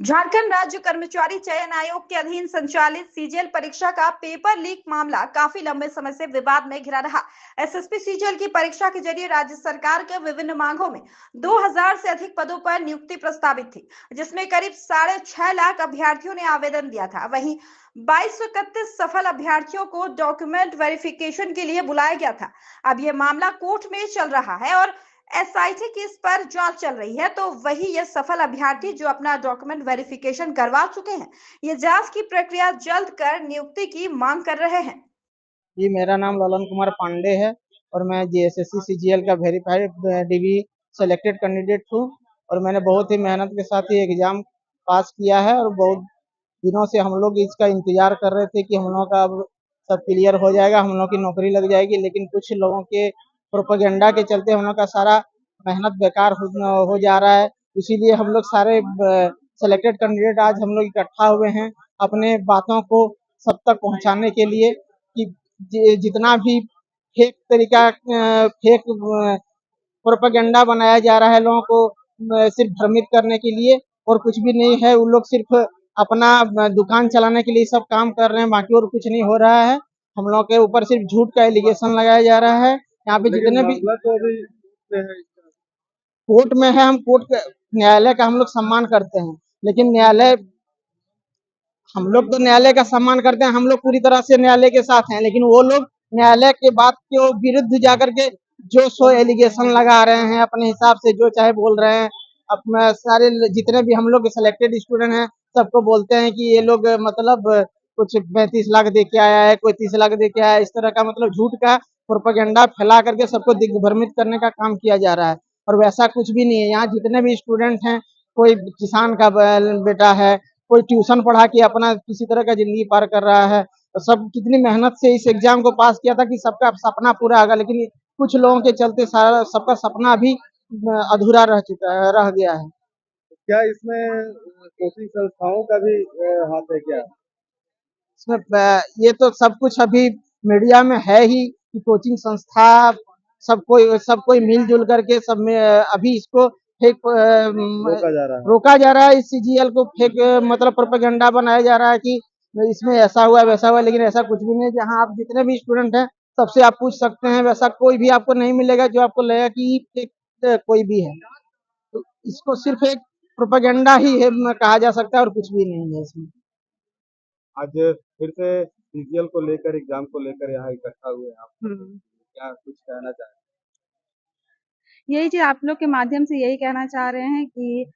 झारखंड राज्य कर्मचारी चयन आयोग के अधीन संचालित सीजीएल परीक्षा का पेपर लीक मामला काफी लंबे समय से विवाद में घिरा रहा। एसएसपी सीजीएल की परीक्षा के जरिए राज्य सरकार के विभिन्न मांगों में 2000 से अधिक पदों पर नियुक्ति प्रस्तावित थी, जिसमें करीब 6.5 लाख अभ्यर्थियों ने आवेदन दिया था। वहीं 2231 सफल अभ्यर्थियों को डॉक्यूमेंट वेरिफिकेशन के लिए बुलाया गया था। अब यह मामला कोर्ट में चल रहा है और एसआईटी की इस पर जांच चल रही है। तो वही ये सफल अभ्यर्थी जो अपना डॉक्यूमेंट वेरिफिकेशन करवा चुके हैं, ये जांच की प्रक्रिया जल्द कर नियुक्ति की मांग कर रहे हैं। जी, मेरा नाम ललन कुमार पांडे है और मैं जीएसएससी सीजीएल का वेरीफाइड डीवी सेलेक्टेड कैंडिडेट हूँ और मैंने बहुत ही मेहनत के साथ ये एग्ज़ाम पास किया है और बहुत दिनों से हम लोग इसका इंतज़ार कर रहे थे कि हम लोगों का अब सब क्लियर हो जाएगा, हम लोग की नौकरी लग जाएगी। लेकिन कुछ लोगों के प्रोपेगेंडा के चलते हम लोग का सारा मेहनत बेकार हो जा रहा है। इसीलिए हम लोग सारे सेलेक्टेड कैंडिडेट आज हम लोग इकट्ठा हुए हैं अपने बातों को सब तक पहुँचाने के लिए कि जितना भी फेक तरीका फेक प्रोपेगेंडा बनाया जा रहा है लोगों को सिर्फ भ्रमित करने के लिए और कुछ भी नहीं है। उन लोग सिर्फ अपना दुकान चलाने के लिए सब काम कर रहे हैं, बाकी और कुछ नहीं हो रहा है। हम लोग के ऊपर सिर्फ झूठ का एलिगेशन लगाया जा रहा है। यहाँ पे जितने भी कोर्ट में है, हम कोर्ट न्यायालय का हम लोग सम्मान करते हैं, लेकिन न्यायालय हम लोग तो न्यायालय का सम्मान करते हैं, हम लोग पूरी तरह से न्यायालय के साथ हैं, लेकिन वो लोग न्यायालय के बात के विरुद्ध जाकर के जो सो एलिगेशन लगा रहे हैं अपने हिसाब से जो चाहे बोल रहे हैं। अपना सारे जितने भी हम लोग सेलेक्टेड स्टूडेंट हैं सबको बोलते हैं कि ये लोग मतलब कुछ 35 लाख दे के आया है, कोई 30 लाख दे के आया है। इस तरह का मतलब झूठ का प्रोपेगेंडा फैला करके सबको दिग्भ्रमित करने का काम किया जा रहा है और वैसा कुछ भी नहीं है। यहाँ जितने भी स्टूडेंट हैं, कोई किसान का बेटा है, कोई ट्यूशन पढ़ा के अपना किसी तरह का जिंदगी पार कर रहा है। तो सब कितनी मेहनत से इस एग्जाम को पास किया था कि सबका सपना पूरा होगा, लेकिन कुछ लोगों के चलते सारा सबका सपना भी अधूरा रह गया है। क्या इसमें कोचिंग संस्थाओं का भी हाथ है क्या? इसमें ये तो सब कुछ अभी मीडिया में है ही कि कोचिंग संस्था सब कोई मिलजुल करके सब में अभी इसको फेक रोका जा रहा है। इस सीजीएल को फेक मतलब प्रोपेगेंडा बनाया जा रहा है कि इसमें ऐसा हुआ वैसा हुआ, लेकिन ऐसा कुछ भी नहीं। जहाँ आप जितने भी स्टूडेंट हैं सबसे आप पूछ सकते हैं, वैसा कोई भी आपको नहीं मिलेगा जो आपको लगेगा कि फेक कोई भी है। तो इसको सिर्फ एक प्रोपेगेंडा ही है कहा जा सकता है और कुछ भी नहीं है इसमें। आज फिर से सीजीएल को लेकर एग्जाम को लेकर यहाँ इकट्ठा हुए हैं आप, क्या कुछ कहना चाहें? यही चीज आप लोग के माध्यम से यही कहना चाह रहे हैं कि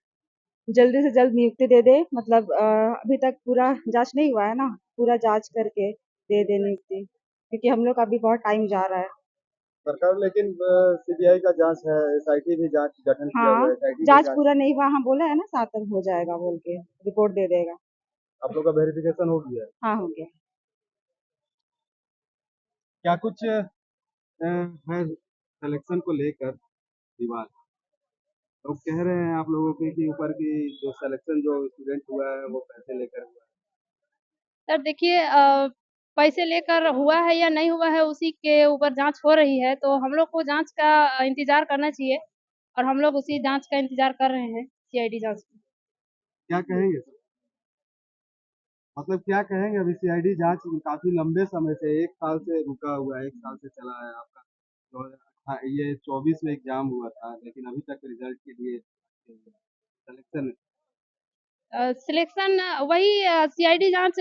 जल्दी से जल्द नियुक्ति दे दे। मतलब अभी तक पूरा जांच नहीं हुआ है ना, पूरा जांच करके दे दे नियुक्ति, क्योंकि हम लोग का अभी बहुत टाइम जा रहा है। सरकार लेकिन सीबीआई का जांच है, एसआईटी भी जांच गठन किया हुआ हाँ, है, एसआईटी जांच पूरा नहीं हुआ, हाँ बोला है ना 7 तक हो जाएगा बोल के रिपोर्ट दे देगा। आप लोग का वेरिफिकेशन हो गया है? हाँ हो गया। क्या कुछ है सिलेक्शन को लेकर विवाद? लोग कह रहे हैं आप लोगों के ऊपर की जो सिलेक्शन जो स्टूडेंट हुआ है वो पैसे लेकर हुआ है। सर देखिए, पैसे लेकर हुआ है या नहीं हुआ है उसी के ऊपर जांच हो रही है, तो हम लोग को जांच का इंतजार करना चाहिए और हम लोग उसी जांच का इंतजार कर रहे हैं, सीआईडी जांच का। क्या कहेंगे सर? मतलब क्या कहेंगे? अभी सीआईडी जांच काफी लंबे समय से 1 साल से रुका हुआ है, 1 साल से चला है आपका। तो ये 24 में एग्जाम हुआ था, लेकिन अभी तक रिजल्ट के लिए सिलेक्शन सिलेक्शन वही सीआईडी जांच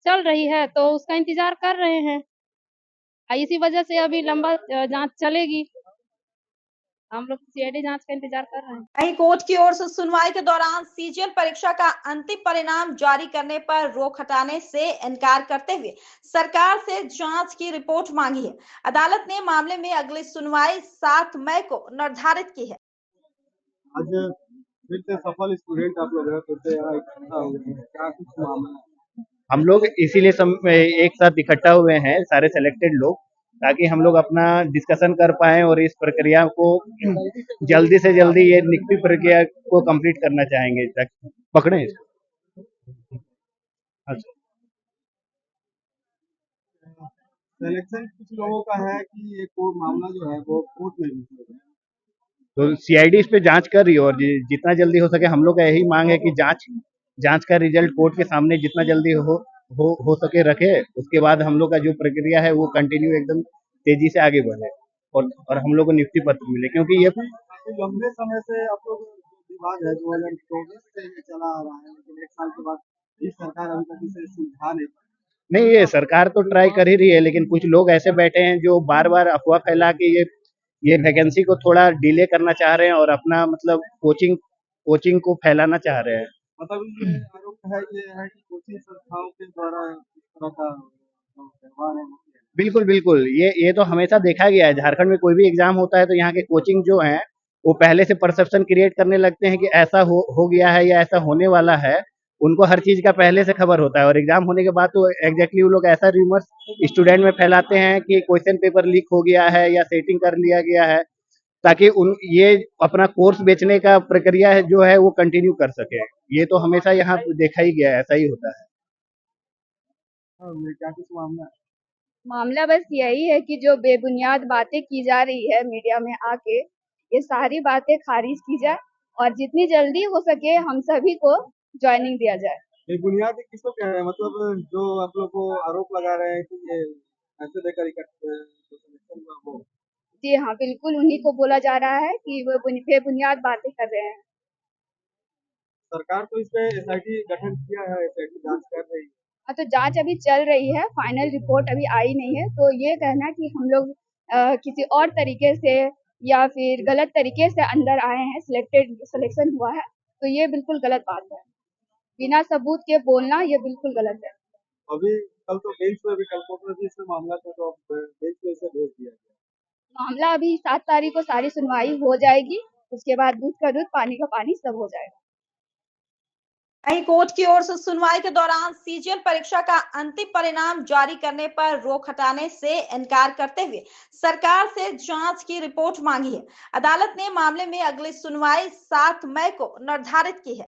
चल रही है, तो उसका इंतजार कर रहे हैं। इसी वजह से अभी लंबा जांच चलेगी। हम लोग सीआईडी जांच का इंतजार कर रहे हैं। वहीं कोर्ट की ओर से सुनवाई के दौरान सीजीएल परीक्षा का अंतिम परिणाम जारी करने पर रोक हटाने से इनकार करते हुए सरकार से जांच की रिपोर्ट मांगी है। अदालत ने मामले में अगली सुनवाई 7 मई को निर्धारित की है। आज फिर से सफल स्टूडेंट आप लोग हैं, फिर से यहाँ इकट्ठा हुए हैं, क्या कुछ मामला है? हम लोग इसीलिए एक साथ इकट्ठा हुए हैं सारे सेलेक्टेड लोग, ताकि हम लोग अपना डिस्कशन कर पाएं और इस प्रक्रिया को जल्दी से जल्दी ये नियुक्ति प्रक्रिया को कंप्लीट करना चाहेंगे। पकड़े सिलेक्शन कुछ लोगों का है कि ये कोर्ट मामला जो है वो कोर्ट में भी है। तो सीआईडी इस पे जांच कर रही है और जितना जल्दी हो सके हम लोग का यही मांग है कि जांच जांच का रिजल्ट कोर्ट के सामने जितना जल्दी हो सके रखे, उसके बाद हम लोग का जो प्रक्रिया है वो कंटिन्यू एकदम तेजी से आगे बढ़े और हम लोग को नियुक्ति पत्र मिले, क्योंकि ये काफी लंबे समय से आप लोग जो विवाद है 2024 से ये चला आ रहा है, लेकिन एक साल के बाद भी सरकार अभी तक इसे सुलझा नहीं पाई। नहीं, ये सरकार तो ट्राई कर ही रही है, लेकिन कुछ लोग ऐसे बैठे हैं जो बार बार अफवाह फैला के ये वैकेंसी को थोड़ा डिले करना चाह रहे हैं और अपना मतलब कोचिंग को फैलाना चाह रहे हैं। मतलब ये आरोप है कि कोचिंग संस्थाओं के द्वारा इस तरह का जो व्यवहार है वो किया जाता बिल्कुल बिल्कुल, ये तो हमेशा देखा गया है। झारखंड में कोई भी एग्जाम होता है तो यहाँ के कोचिंग जो हैं वो पहले से परसेप्शन क्रिएट करने लगते हैं कि ऐसा हो गया है या ऐसा होने वाला है। उनको हर चीज का पहले से खबर होता है और एग्जाम होने के बाद तो एग्जैक्टली वो लोग ऐसा रूमर्स स्टूडेंट में फैलाते हैं कि क्वेश्चन पेपर लीक हो गया है या सेटिंग कर लिया गया है, ताकि ये अपना कोर्स बेचने का प्रक्रिया है जो है वो कंटिन्यू कर सके। ये तो हमेशा यहाँ देखा ही गया है, ऐसा ही होता है। है। ये क्या कुछ मामला है? मामला बस यही है कि जो बेबुनियाद बातें की जा रही है मीडिया में आके, ये सारी बातें खारिज की जाए और जितनी जल्दी हो सके हम सभी को ज्वाइनिंग दिया जाए। ये बुनियादी किसको कह रहे हैं, मतलब जो आप लोग को आरोप लगा रहे हैं कि ये पैसे देकर इकट्ठे जो सिलेक्शन हुआ वो। जी हाँ, बिल्कुल उन्हीं को बोला जा रहा है कि वो बेबुनियाद बातें कर रहे हैं। सरकार तो इस पे एसआईटी गठन किया है, एसआईटी जांच कर रही है। हाँ, तो जांच अभी चल रही है, फाइनल रिपोर्ट अभी आई नहीं है, तो ये कहना कि हम लोग किसी और तरीके से या फिर गलत तरीके से अंदर आए हैं, सिलेक्शन हुआ है, तो ये बिल्कुल गलत बात है। बिना सबूत के बोलना ये बिल्कुल गलत है। अभी कल तो बेंच में भी, कल कोर्ट में भी इसमें मामला था, तो अब बेंच में इसे भेज दिया गया। मामला अभी 7 तारीख को सारी सुनवाई हो जाएगी, उसके बाद दूध का दूध पानी का पानी सब हो जाएगा। वहीं कोर्ट की ओर से सुनवाई के दौरान सीजीएल परीक्षा का अंतिम परिणाम जारी करने पर रोक हटाने से इनकार करते हुए सरकार से जांच की रिपोर्ट मांगी है। अदालत ने मामले में अगली सुनवाई 7 मई को निर्धारित की है।